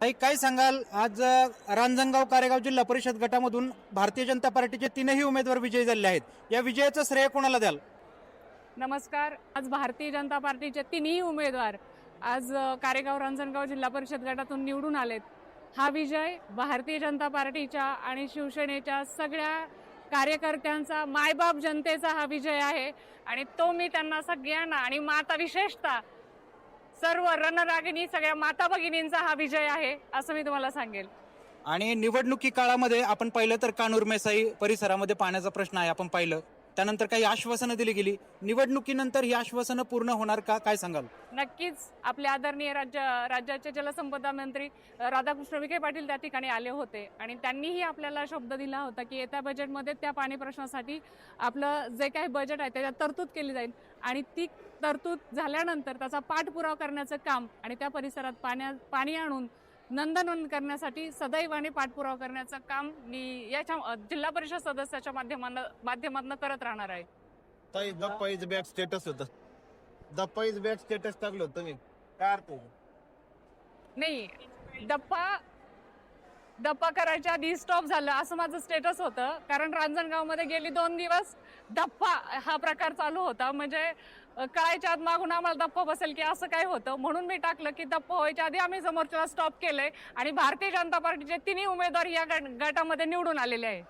ताई, काय सांगाल आज रांजणगाव कारेगाव जिल्हा परिषद गटामधून भारतीय जनता पार्टीचे तीनही उमेदवार विजयी झाले आहेत. या विजयाचं श्रेय कोणाला द्याल? नमस्कार. आज भारतीय जनता पार्टीचे तिन्ही उमेदवार आज कारेगाव रांजणगाव जिल्हा परिषद गटातून निवडून आलेत. हा विजय भारतीय जनता पार्टीच्या आणि शिवसेनेच्या सगळ्या कार्यकर्त्यांचा, मायबाप जनतेचा हा विजय आहे आणि तो मी त्यांना सगळ्यांना आणि माता विशेषतः सर्व रणरागिणी सगळ्या माता भगिनींचा हा विजय आहे असं मी तुम्हाला सांगेल. आणि निवडणुकी काळामध्ये आपण पाहिलं तर कानूर मेसाई परिसरामध्ये पाण्याचा प्रश्न आहे, आपण पाहिलं. त्यानंतर काही आश्वासनं दिली गेली. निवडणुकीनंतर ही आश्वासनं पूर्ण होणार का, काय सांगाल? नक्कीच आपले आदरणीय राज्याचे जलसंपदा मंत्री राधाकृष्ण विखे पाटील त्या ठिकाणी आले होते आणि त्यांनीही आपल्याला शब्द दिला होता की येत्या बजेटमध्ये त्या पाणी प्रश्नासाठी आपलं जे काही बजेट आहे त्याच्यात तरतूद केली जाईल आणि ती तरतूद झाल्यानंतर त्याचा पाठपुरावा करण्याचं काम आणि त्या परिसरात पाणी आणून नंदनवन करण्यासाठी सदैवाने पाठपुरावा करण्याचं काम मी याच्या जिल्हा परिषद सदस्याच्या माध्यमातून करत राहणार आहे. ताई, दप्पा इज बॅक स्टेटस होतं. दप्पा इज बॅक स्टेटस टाकलं होतं मी. काय अर्थ आहे? नाही, डप्पा करायच्या आधी स्टॉप झालं असं माझं स्टेटस होतं. कारण रांजणगावमध्ये गेली 2 दिवस डप्पा हा प्रकार चालू होता. म्हणजे कळायच्या आत मागून आम्हाला डप्पा बसेल की असं काय होतं, म्हणून मी टाकलं की डप्पा व्हायच्या आधी आम्ही समोरच्याला स्टॉप केलंय आणि भारतीय जनता पार्टीचे तिन्ही उमेदवार या गटामध्ये निवडून आलेले आहे.